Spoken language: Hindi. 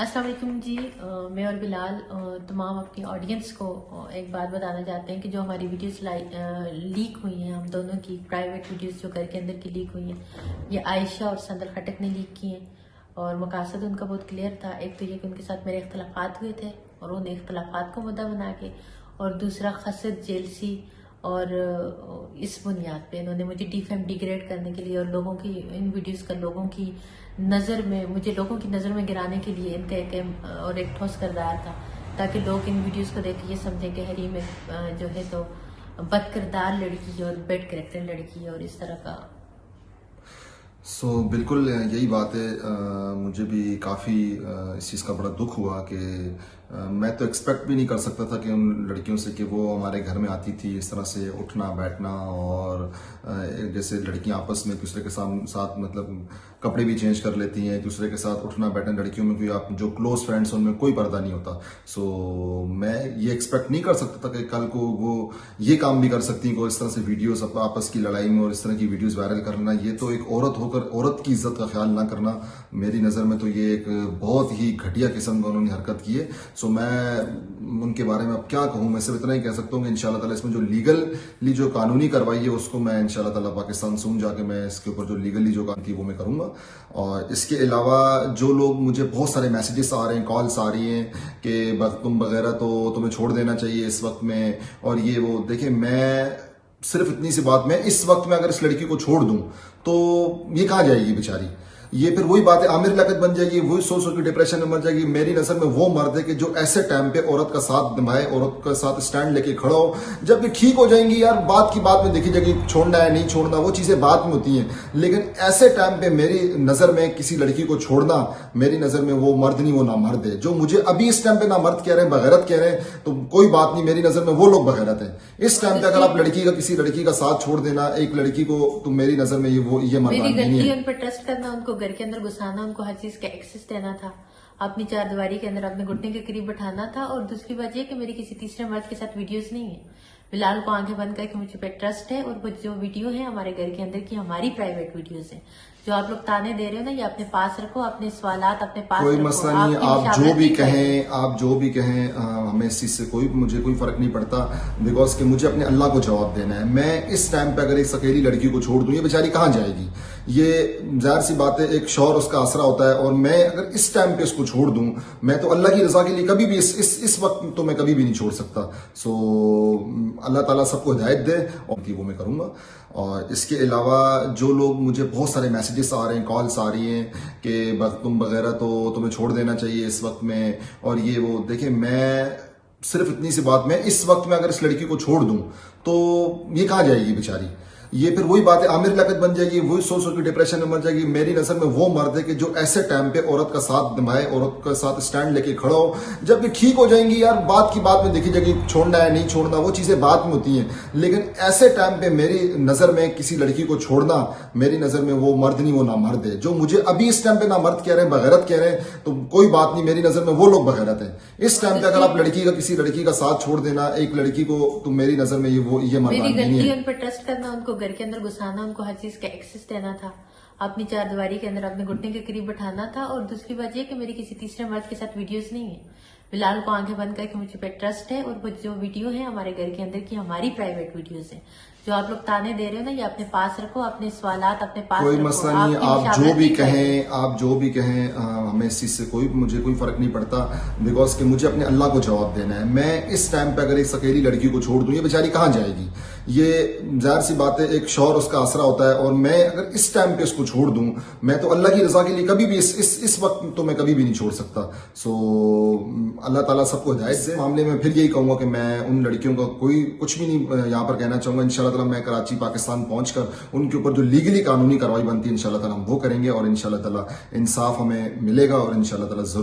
अस्सलाम वालेकुम जी। मैं और बिलाल तमाम अपनी ऑडियंस को एक बात बताना चाहते हैं कि जो हमारी वीडियोस लीक हुई हैं, हम दोनों की प्राइवेट वीडियोस जो घर के अंदर की लीक हुई हैं, ये आयशा और संदल खटक ने लीक की हैं। और मकसद उनका बहुत क्लियर था। एक तो ये कि उनके साथ मेरे इख्तलाफात हुए थे और उन इख्तलाफात को मुद्दा बना के, और दूसरा खसद जेलसी और इस बुनियाद पे इन्होंने मुझे डिग्रेड करने के लिए और लोगों की इन वीडियोस का लोगों की नज़र में लोगों की नज़र में गिराने के लिए इनका एक ठोस किरदार था, ताकि लोग इन वीडियोस को देख के ये समझें कि हरीम जो है तो बद किरदार लड़की और बेड करेक्टर लड़की और इस तरह का। बिल्कुल यही बात है। मुझे भी काफ़ी इस चीज़ का बड़ा दुख हुआ कि मैं तो एक्सपेक्ट भी नहीं कर सकता था कि उन लड़कियों से कि वो हमारे घर में आती थी इस तरह से उठना बैठना, और जैसे लड़कियां आपस में एक दूसरे के साथ मतलब कपड़े भी चेंज कर लेती हैं, एक दूसरे के साथ उठना बैठना, लड़कियों में कोई आप जो क्लोज फ्रेंड्स उनमें कोई पर्दा नहीं होता। मैं ये एक्सपेक्ट नहीं कर सकता था कि कल को वो ये काम भी कर सकती हैं, इस तरह से वीडियोस आपस की लड़ाई में और इस तरह की वीडियोस वायरल करना। ये तो एक औरत होकर औरत की इज्जत का ख्याल ना करना, मेरी नज़र में तो ये एक बहुत ही घटिया किस्म का उन्होंने हरकत की है। मैं उनके बारे में अब क्या कहूँ, मैं सिर्फ इतना ही कह सकता हूँ कि इंशाल्लाह ताला इसमें जो लीगली जो कानूनी कार्रवाई है उसको मैं इंशाल्लाह ताला पाकिस्तान सून जाके मैं इसके ऊपर जो लीगली जो काम की वो मैं करूँगा। और इसके अलावा जो लोग मुझे बहुत सारे मैसेजेस आ रहे हैं, कॉल्स आ रही हैं कि तुम वगैरह तो तुम्हें छोड़ देना चाहिए इस वक्त में, और ये वो, देखिए मैं सिर्फ इतनी सी बात, मैं इस वक्त में अगर इस लड़की को छोड़ दूं तो ये कहाँ जाएगी बेचारी। ये फिर वही बात है, आमिर लियाकत बन जाएगी, वही सोच सोच के डिप्रेशन में मर जाएगी। मेरी नजर में वो मर्द है कि जो ऐसे टाइम पे औरत का साथ निभाए, औरत का साथ स्टैंड लेके खड़ा हो। जब भी ठीक हो जाएंगी यार, बात की बात में देखी जाएगी, छोड़ना है नहीं छोड़ना वो चीजें बात में होती हैं, लेकिन ऐसे टाइम पे मेरी नजर में किसी लड़की को छोड़ना, मेरी नजर में वो मर्द नहीं, वो ना मर्द है। जो मुझे अभी इस टाइम पे ना मर्द कह रहे हैं, बगैरत कह रहे हैं, तो कोई बात नहीं, मेरी नजर में वो लोग बगैरत है। इस टाइम पे अगर आप किसी लड़की का साथ छोड़ देना एक लड़की को, तो मेरी नजर में ये मर्दानगी नहीं है। उन पर ट्रस्ट करना, उनको घर के अंदर घुसाना, उनको हर चीज का एक्सेस देना था, अपनी चार दीवारी के अंदर अपने घुटने के करीब बैठाना था। और दूसरी बात यह कि मेरी किसी तीसरे मर्द के साथ वीडियोस नहीं है। बिलाल को आंखें बंद करके मुझे पे ट्रस्ट है, और वो जो वीडियो है हमारे घर के अंदर की हमारी प्राइवेट वीडियोस है। जो आप लोग ताने दे रहे हो ना, ये अपने पास रखो, अपने सवालात अपने पास कोई रखो। मसला नहीं, आप जो भी कहें हमें इस चीज से मुझे कोई फर्क नहीं पड़ता, बिकॉज कि मुझे अपने अल्लाह को जवाब देना है। मैं इस टाइम पे अगर इस अकेली लड़की को छोड़ दूं, ये बेचारी कहाँ जाएगी। ये जाहिर सी बात है, एक शौहर उसका आसरा होता है, और मैं अगर इस टाइम पे इसको छोड़ दूं, मैं तो अल्लाह की रजा के लिए कभी भी इस वक्त तो मैं कभी भी नहीं छोड़ सकता। अल्लाह ताला सबको हिदायत दे, और वो मैं करूंगा। और इसके अलावा जो लोग मुझे बहुत सारे मैसेजेस आ रहे हैं, कॉल्स आ रही हैं कि तुम वगैरह तो तुम्हें छोड़ देना चाहिए इस वक्त में, और ये वो, देखिए मैं सिर्फ इतनी सी बात, मैं इस वक्त में अगर इस लड़की को छोड़ दूं तो ये कहाँ जाएगी बेचारी। ये फिर वही बात है, आमिर लियाकत बन जाएगी, वही सोच सोच के डिप्रेशन में मर जाएगी। मेरी नजर में वो मर्द है कि जो ऐसे टाइम पे औरत का साथ निभाए, औरत का साथ स्टैंड लेके खड़ा हो। जब भी ठीक हो जाएंगी यार, बात की बात में देखी जाएगी, छोड़ना है नहीं छोड़ना वो चीजें बात में होती हैं, लेकिन ऐसे टाइम पे मेरी नजर में किसी लड़की को छोड़ना, मेरी नजर में वो मर्द नहीं, वो ना मर्द है। जो मुझे अभी इस टाइम पे ना मर्द कह रहे हैं, बगैरत कह रहे हैं, तो कोई बात नहीं, मेरी नजर में वो लोग बगैरत है। इस टाइम पे अगर आप किसी लड़की का साथ छोड़ देना एक लड़की को, तो मेरी नजर में ये मर्दानगी नहीं है। उन पर ट्रस्ट करना, उनको घर के अंदर घुसाना, उनको हर चीज का एक्सेस देना था, अपनी चार दीवारी के अंदर अपने घुटने के करीब बैठाना था। और दूसरी बात यह कि मेरी किसी तीसरे मर्द के साथ वीडियोस नहीं है। बिलाल को आंखें बंद करके मुझे पे ट्रस्ट है, और वो जो वीडियो है हमारे घर के अंदर की हमारी प्राइवेट वीडियोस है। जो आप लोग ताने दे रहे हो ना, ये अपने पास रखो, अपने सवालात अपने पास कोई रखो। मसला नहीं, आप जो भी कहें हमें इस चीज से मुझे कोई फर्क नहीं पड़ता, बिकॉज कि मुझे अपने अल्लाह को जवाब देना है। मैं इस टाइम पे अगर इस अकेली लड़की को छोड़ दूं, ये बेचारी कहाँ जाएगी। ये जाहिर सी बात है, एक शौहर उसका आसरा होता है, और मैं अगर इस टाइम पे इसको छोड़ दूं, मैं तो अल्लाह की रजा के लिए कभी भी इस वक्त तो मैं कभी भी नहीं छोड़ सकता। अल्लाह ताला सबको हिदायत दे। मामले में फिर यही कहूंगा कि मैं उन लड़कियों का कुछ भी नहीं यहाँ पर कहना चाहूंगा। इंशाल्लाह ताला मैं कराची पाकिस्तान पहुंचकर उनके ऊपर जो लीगली कानूनी कार्रवाई बनती है इंशाल्लाह ताला हम वो करेंगे, और इंशाल्लाह ताला इंसाफ हमें मिलेगा, और इंशाल्लाह ताला जरूर